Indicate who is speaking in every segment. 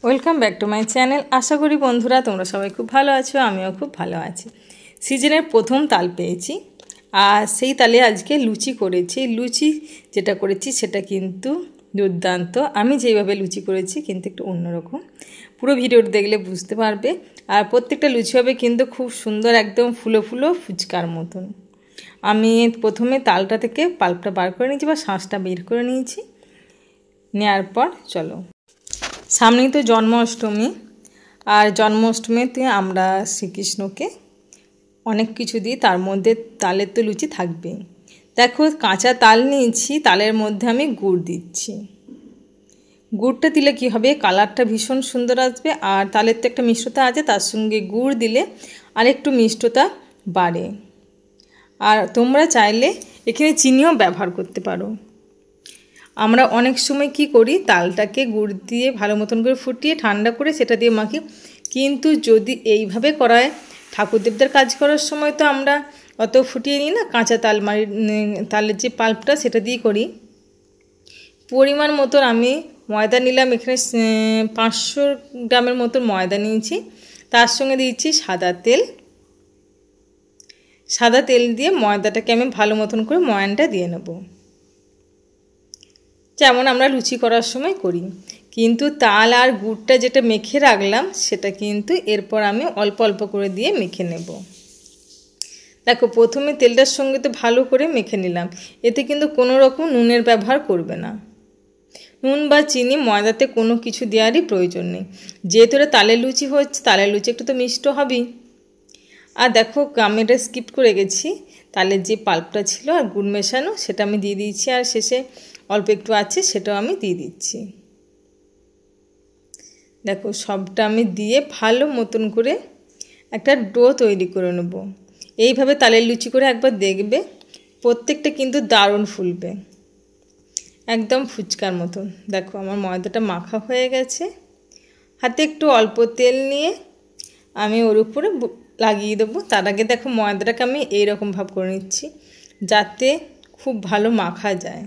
Speaker 1: Welcome back to my channel. আশা করি বন্ধুরা তোমরা সবাই খুব ভালো আছো, আমিও খুব ভালো আছি। সিজনের প্রথম তাল পেয়েছি আর সেই তালে আজকে লুচি করেছি। লুচি যেটা করেছি সেটা কিন্তু দুর্দান্ত। আমি যেইভাবে লুচি করেছি কিন্তু একটু অন্যরকম, পুরো ভিডিওটা দেখলে বুঝতে পারবে। আর প্রত্যেকটা লুচি হবে কিন্তু খুব সুন্দর, একদম ফুলো ফুলো ফুচকার মতন। আমি প্রথমে তালটা থেকে পাল্পটা বার করে নিয়েছি বা শাঁসটা বের করে নিয়েছি। নেওয়ার পর চলো, সামনেই তো জন্মাষ্টমী, আর জন্মাষ্টমীতে আমরা শ্রীকৃষ্ণকে অনেক কিছু দিই, তার মধ্যে তালের তো লুচি থাকবেই। দেখো কাঁচা তাল নিয়েছি, তালের মধ্যে আমি গুড় দিচ্ছি। গুড়টা দিলে কি হবে, কালারটা ভীষণ সুন্দর আসবে, আর তালের তো একটা মিষ্টতা আছে, তার সঙ্গে গুড় দিলে আরেকটু মিষ্টতা বাড়ে। আর তোমরা চাইলে এখানে চিনিও ব্যবহার করতে পারো। আমরা অনেক সময় কি করি, তালটাকে গুড় দিয়ে ভালো মতন করে ফুটিয়ে ঠান্ডা করে সেটা দিয়ে মাখি, কিন্তু যদি এইভাবে করায় ঠাকুরদেবদের কাজ করার সময় তো আমরা অত ফুটিয়ে নিই না, কাঁচা তাল তালের যে পাল্পটা সেটা দিয়ে করি। পরিমাণ মতন আমি ময়দা নিলাম, এখানে 500 গ্রামের মতন ময়দা নিয়েছি। তার সঙ্গে দিয়েছি সাদা তেল। সাদা তেল দিয়ে ময়দাটাকে আমি ভালো মতন করে ময়ানটা দিয়ে নেব, যেমন আমরা লুচি করার সময় করি। কিন্তু তাল আর গুড়টা যেটা মেখে রাখলাম সেটা কিন্তু এরপর আমি অল্প অল্প করে দিয়ে মেখে নেব। দেখো প্রথমে তেলটার সঙ্গে তো ভালো করে মেখে নিলাম, এতে কিন্তু কোনো রকম নুনের ব্যবহার করবে না। নুন বা চিনি ময়দাতে কোনো কিছু দেওয়ারই প্রয়োজন নেই, যেহেতু এটা তালের লুচি হচ্ছে, তালের লুচি একটু তো মিষ্ট হবেই। আর দেখো আমি এটা স্কিপ করে গেছি, তালের যে পাল্পটা ছিল আর গুড় মেশানো সেটা আমি দিয়ে দিয়েছি, আর শেষে অল্প একটু আছে সেটাও আমি দিয়ে দিচ্ছি। দেখো সবটা আমি দিয়ে ভালো মতন করে একটা ডো তৈরি করে নেব। এইভাবে তালের লুচি করে একবার দেখবে, প্রত্যেকটা কিন্তু দারুণ ফুলবে, একদম ফুচকার মতন। দেখো আমার ময়দাটা মাখা হয়ে গেছে, হাতে একটু অল্প তেল নিয়ে আমি ওর উপরে লাগিয়ে দেবো। তার আগে দেখো ময়দাটাকে আমি এইরকম ভাব করে নিচ্ছি যাতে খুব ভালো মাখা যায়।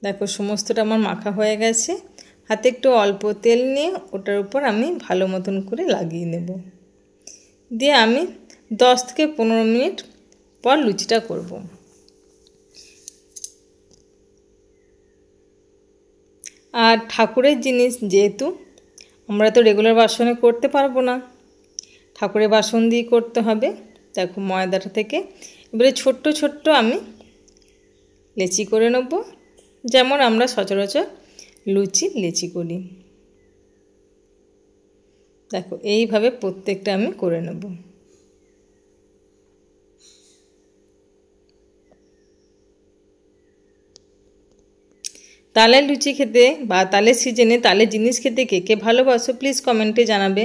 Speaker 1: দেখো সমস্তটা আমার মাখা হয়ে গেছে, হাতে একটু অল্প তেল নিয়ে ওটার উপর আমি ভালো মতন করে লাগিয়ে নেব। দিয়ে আমি 10 থেকে 15 মিনিট পর লুচিটা করব। আর ঠাকুরের জিনিস যেহেতু, আমরা তো রেগুলার বাসনে করতে পারবো না, ঠাকুরের বাসন দিয়ে করতে হবে। দেখো ময়দাটা থেকে এবারে ছোট্ট ছোট্ট আমি লেচি করে নেব, যেমন আমরা সচরাচর লেচি করি। দেখো এইভাবে প্রত্যেকটা আমি করে নেব। তালের লুচি খেতে বা তালের সিজনে তালের জিনিস খেতে কে কে ভালোবাসো প্লিজ কমেন্টে জানাবে।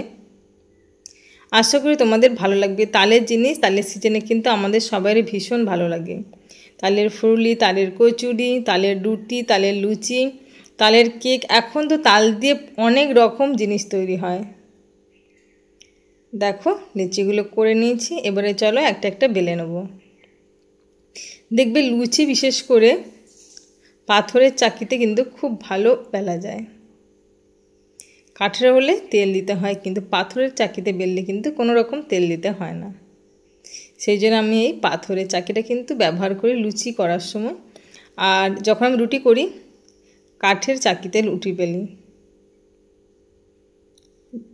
Speaker 1: আশা করি তোমাদের ভালো লাগবে। তালের জিনিস তালের সিজনে কিন্তু আমাদের সবারই ভীষণ ভালো লাগে। তালের ফুরুলি, তালের কচুরি, তালের রুটি, তালের লুচি, তালের কেক, এখন তো তাল দিয়ে অনেক রকম জিনিস তৈরি হয়। দেখো লিচিগুলো করে নিয়েছি, এবারে চলো একটা একটা বেলে নেব। দেখবে লুচি বিশেষ করে পাথরের চাকিতে কিন্তু খুব ভালো বেলা যায়। কাঠের হলে তেল দিতে হয়, কিন্তু পাথরের চাকিতে বেললে কিন্তু কোনো রকম তেল দিতে হয় না। সেই জন্য আমি এই পাথরের চাকিটা কিন্তু ব্যবহার করি লুচি করার সময়। আর যখন আমি রুটি করি কাঠের চাকিতে রুটি বেলি,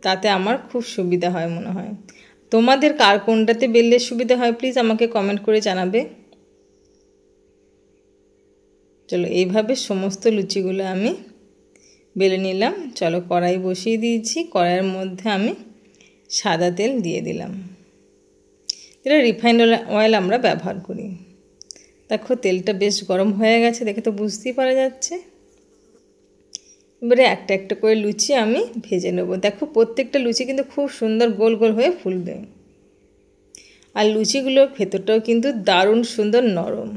Speaker 1: তাতে আমার খুব সুবিধা হয় মনে হয়। তোমাদের কার কোনটাতে বেললে সুবিধা হয় প্লিজ আমাকে কমেন্ট করে জানাবে। চলো এইভাবে সমস্ত লুচিগুলো আমি বেলে নিলাম। চলো কড়াই বসিয়ে দিয়েছি, কড়াইয়ের মধ্যে আমি সাদা তেল দিয়ে দিলাম। এটা রিফাইন্ড অয়েল আমরা ব্যবহার করি। দেখো তেলটা বেশ গরম হয়ে গেছে, দেখে তো বুঝতেই পারা যাচ্ছে। এবারে একটা একটা করে লুচি আমি ভেজে নেব। দেখো প্রত্যেকটা লুচি কিন্তু খুব সুন্দর গোল গোল হয়ে ফুলবে, আর লুচিগুলোর ভেতরটাও কিন্তু দারুণ সুন্দর নরম।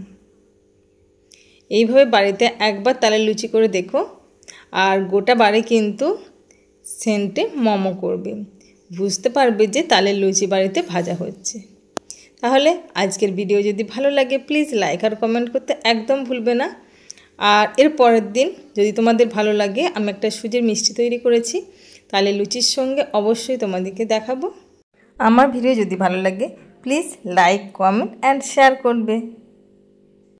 Speaker 1: এইভাবে বাড়িতে একবার তালের লুচি করে দেখো, আর গোটা বাড়ি কিন্তু সেন্টে মমো করবে, বুঝতে পারবে যে তালের লুচি বাড়িতে ভাজা হচ্ছে। তাহলে আজকের ভিডিও যদি ভালো লাগে প্লিজ লাইক আর কমেন্ট করতে একদম ভুলবে না। আর এর পরের দিন যদি তোমাদের ভালো লাগে আমি একটা সুজির মিষ্টি তৈরি করেছি, তাহলে লুচির সঙ্গে অবশ্যই তোমাদেরকে দেখাবো। আমার ভিডিও যদি ভালো লাগে please like, comment and share করবে।